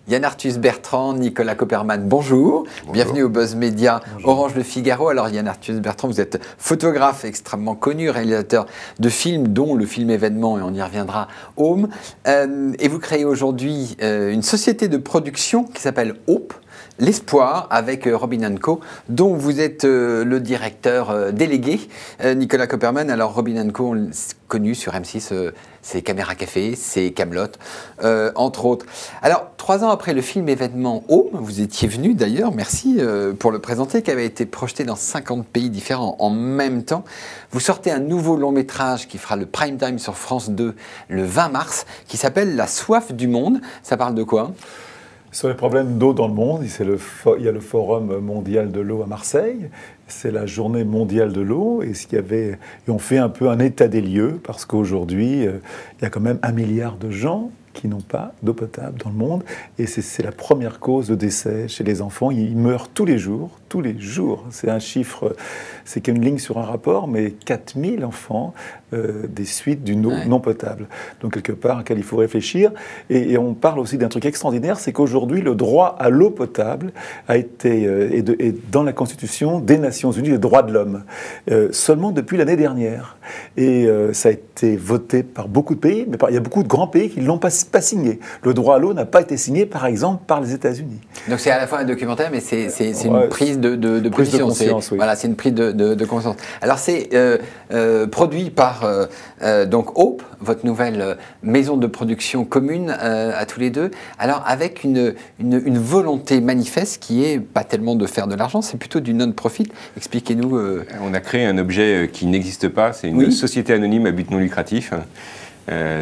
Yann Arthus Bertrand, Nicolas Copperman, bonjour. Bienvenue au Buzz Média Orange Le Figaro. Alors Yann Arthus Bertrand, vous êtes photographe extrêmement connu, réalisateur de films, dont le film événement, et on y reviendra, Home. Et vous créez aujourd'hui une société de production qui s'appelle Hope, l'Espoir, avec Robin & Co, dont vous êtes le directeur délégué, Nicolas Copperman. Alors Robin & Co, connu sur M6, c'est Caméra Café, c'est Kaamelott, entre autres. Alors, 3 ans après le film événement Home, vous étiez venu d'ailleurs, merci pour le présenter, qui avait été projeté dans 50 pays différents en même temps. Vous sortez un nouveau long métrage qui fera le prime time sur France 2 le 20 mars, qui s'appelle La soif du monde. Ça parle de quoi ? Sur les problèmes d'eau dans le monde, il y a le Forum mondial de l'eau à Marseille, c'est la journée mondiale de l'eau, et on fait un peu un état des lieux, parce qu'aujourd'hui, il y a quand même 1 milliard de gens qui n'ont pas d'eau potable dans le monde, et c'est la première cause de décès chez les enfants. Ils meurent tous les jours. C'est un chiffre, c'est qu'une ligne sur un rapport, mais 4000 enfants des suites d'une eau non potable. Donc quelque part, à laquelle il faut réfléchir. Et on parle aussi d'un truc extraordinaire, c'est qu'aujourd'hui, le droit à l'eau potable a été, est dans la Constitution des Nations Unies, les droits de l'homme, seulement depuis l'année dernière. Et ça a été voté par beaucoup de pays, mais il y a beaucoup de grands pays qui ne l'ont pas signé. Le droit à l'eau n'a pas été signé, par exemple, par les États-Unis. Donc c'est à la fois un documentaire, mais c'est une prise de position. Conscience, oui. Voilà, c'est une prise de conscience. Alors c'est produit par donc Hope, votre nouvelle maison de production commune à tous les deux. Alors avec une volonté manifeste qui est pas tellement de faire de l'argent, c'est plutôt du non-profit. Expliquez-nous. On a créé un objet qui n'existe pas. C'est une société anonyme à but non lucratif.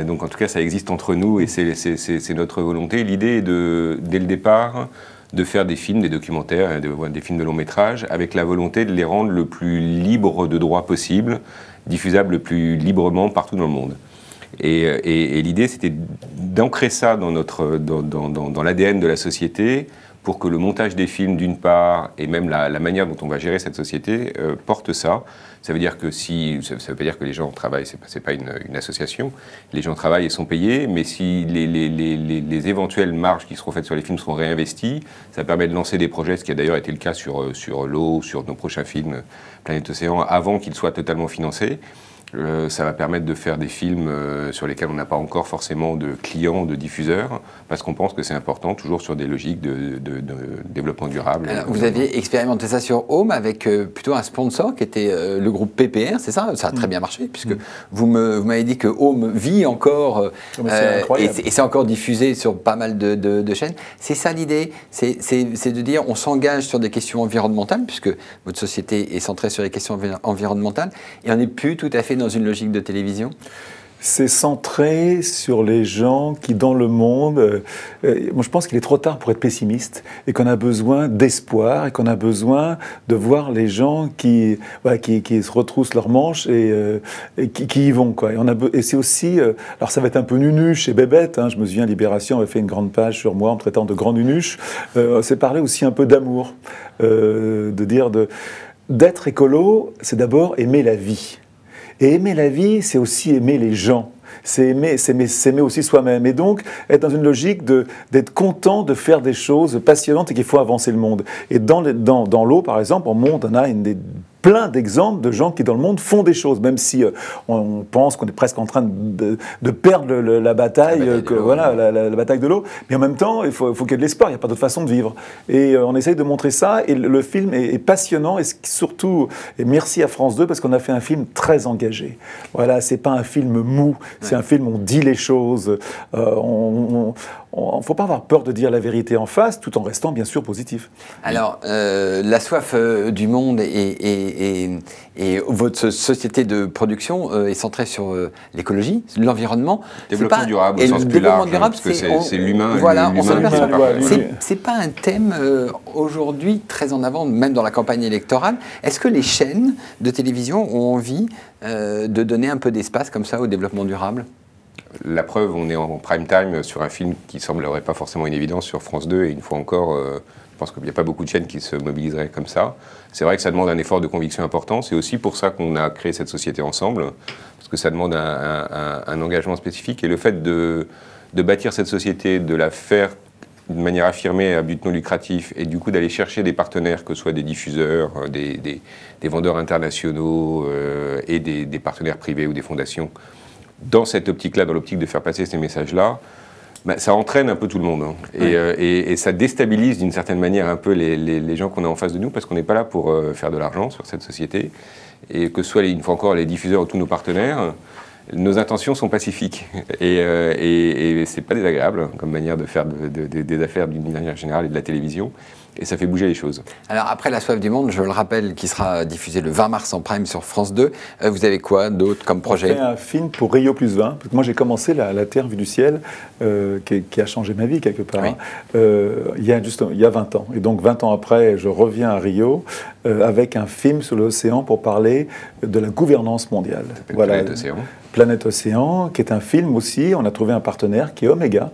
Donc en tout cas, ça existe entre nous et c'est notre volonté. L'idée est dès le départ, de faire des films, des documentaires, des films de long métrage, avec la volonté de les rendre le plus libres de droits possible, diffusables le plus librement partout dans le monde. Et l'idée, c'était d'ancrer ça dans l'ADN de la société, pour que le montage des films, d'une part, et même la manière dont on va gérer cette société, porte ça. Ça veut dire que ça veut pas dire que les gens travaillent, c'est pas une association. Les gens travaillent et sont payés, mais si les éventuelles marges qui seront faites sur les films seront réinvesties, ça permet de lancer des projets, ce qui a d'ailleurs été le cas sur l'eau, sur nos prochains films Planète Océan, avant qu'ils soient totalement financés. Ça va permettre de faire des films sur lesquels on n'a pas encore forcément de clients, de diffuseurs, parce qu'on pense que c'est important, toujours sur des logiques de développement durable. Alors, vous aviez expérimenté ça sur Home avec plutôt un sponsor qui était le groupe PPR, c'est ça ? Ça a très bien marché, puisque vous m'avez dit que Home vit encore, et c'est encore diffusé sur pas mal de chaînes. C'est ça l'idée, c'est de dire on s'engage sur des questions environnementales, puisque votre société est centrée sur les questions environnementales, et on n'est plus tout à fait dans une logique de télévision ? C'est centré sur les gens qui, dans le monde... moi, je pense qu'il est trop tard pour être pessimiste et qu'on a besoin d'espoir et qu'on a besoin de voir les gens qui se retroussent leurs manches et qui y vont, quoi. Et c'est aussi... alors, ça va être un peu nunuche et bébête. Hein, je me souviens, Libération avait fait une grande page sur moi en me traitant de grand nunuche. C'est parler aussi un peu d'amour. D'être écolo, c'est d'abord aimer la vie. Et aimer la vie, c'est aussi aimer les gens. C'est s'aimer aussi soi-même. Et donc, être dans une logique d'être content de faire des choses passionnantes et qu'il faut avancer le monde. Et dans l'eau, par exemple, on a plein d'exemples de gens qui, dans le monde, font des choses, même si on pense qu'on est presque en train de perdre la bataille la bataille de l'eau. Mais en même temps, il faut qu'il y ait de l'espoir, il n'y a pas d'autre façon de vivre. Et on essaye de montrer ça, et le film est passionnant, et surtout, et merci à France 2, parce qu'on a fait un film très engagé. Voilà, c'est pas un film mou, c'est un film où on dit les choses, il ne faut pas avoir peur de dire la vérité en face, tout en restant bien sûr positif. Alors, la soif du monde et votre société de production est centrée sur l'écologie, l'environnement. Développement durable au sens plus large, parce que c'est l'humain. Voilà, on s'aperçoit. Oui. C'est pas un thème aujourd'hui très en avant, même dans la campagne électorale. Est-ce que les chaînes de télévision ont envie de donner un peu d'espace comme ça au développement durable ? La preuve, on est en prime time sur un film qui semblerait pas forcément une évidence sur France 2, et une fois encore, je pense qu'il n'y a pas beaucoup de chaînes qui se mobiliseraient comme ça. C'est vrai que ça demande un effort de conviction important, c'est aussi pour ça qu'on a créé cette société ensemble, parce que ça demande un engagement spécifique. Et le fait de bâtir cette société, de la faire de manière affirmée à but non lucratif, et du coup d'aller chercher des partenaires, que ce soit des diffuseurs, des vendeurs internationaux et des partenaires privés ou des fondations, dans cette optique-là, dans l'optique de faire passer ces messages-là, bah, ça entraîne un peu tout le monde. Hein. Et ça déstabilise d'une certaine manière un peu les gens qu'on a en face de nous, parce qu'on n'est pas là pour faire de l'argent sur cette société. Et que ce soit, une fois encore, les diffuseurs ou tous nos partenaires, nos intentions sont pacifiques. Et c'est pas désagréable comme manière de faire des affaires d'une manière générale et de la télévision. Et ça fait bouger les choses. Alors après La Soif du Monde, je le rappelle, qui sera diffusé le 20 mars en prime sur France 2, vous avez quoi d'autre comme projet? On fait un film pour Rio +20, parce que moi j'ai commencé la Terre vue du ciel, qui a changé ma vie quelque part, oui. il y a 20 ans. Et donc 20 ans après, je reviens à Rio avec un film sur l'océan pour parler de la gouvernance mondiale. Voilà. Planète Océan. Planète Océan, qui est un film aussi. On a trouvé un partenaire qui est Omega,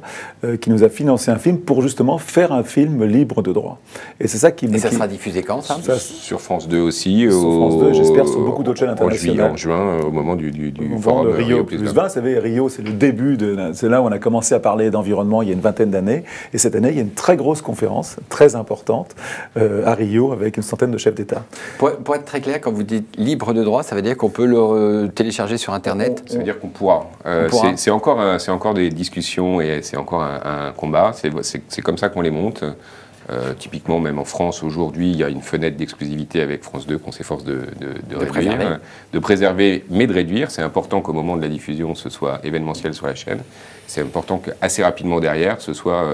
qui nous a financé un film pour justement faire un film libre de droit. Et c'est ça qui... Et ça sera diffusé quand, ça Sur France 2 aussi. Sur France 2, j'espère, sur beaucoup d'autres chaînes internationales. En juin, au moment du forum de Rio +20. Vous savez, Rio, c'est le début, c'est là où on a commencé à parler d'environnement il y a une vingtaine d'années. Et cette année, il y a une très grosse conférence, très importante, à Rio, avec une centaine de chefs d'État. Pour être très clair, quand vous dites libre de droit, ça veut dire qu'on peut le télécharger sur Internet? Ça veut dire qu'on pourra. C'est encore des discussions et c'est encore un combat. C'est comme ça qu'on les monte. Typiquement, même en France, aujourd'hui, il y a une fenêtre d'exclusivité avec France 2 qu'on s'efforce de réduire, de préserver, mais de réduire. C'est important qu'au moment de la diffusion, ce soit événementiel sur la chaîne. C'est important qu'assez rapidement derrière, ce soit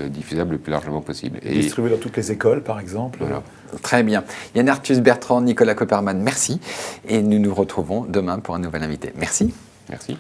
diffusable le plus largement possible. Et distribué dans toutes les écoles, par exemple. Voilà. Très bien. Yann Arthus Bertrand, Nicolas Copperman, merci. Et nous nous retrouvons demain pour un nouvel invité. Merci. Merci.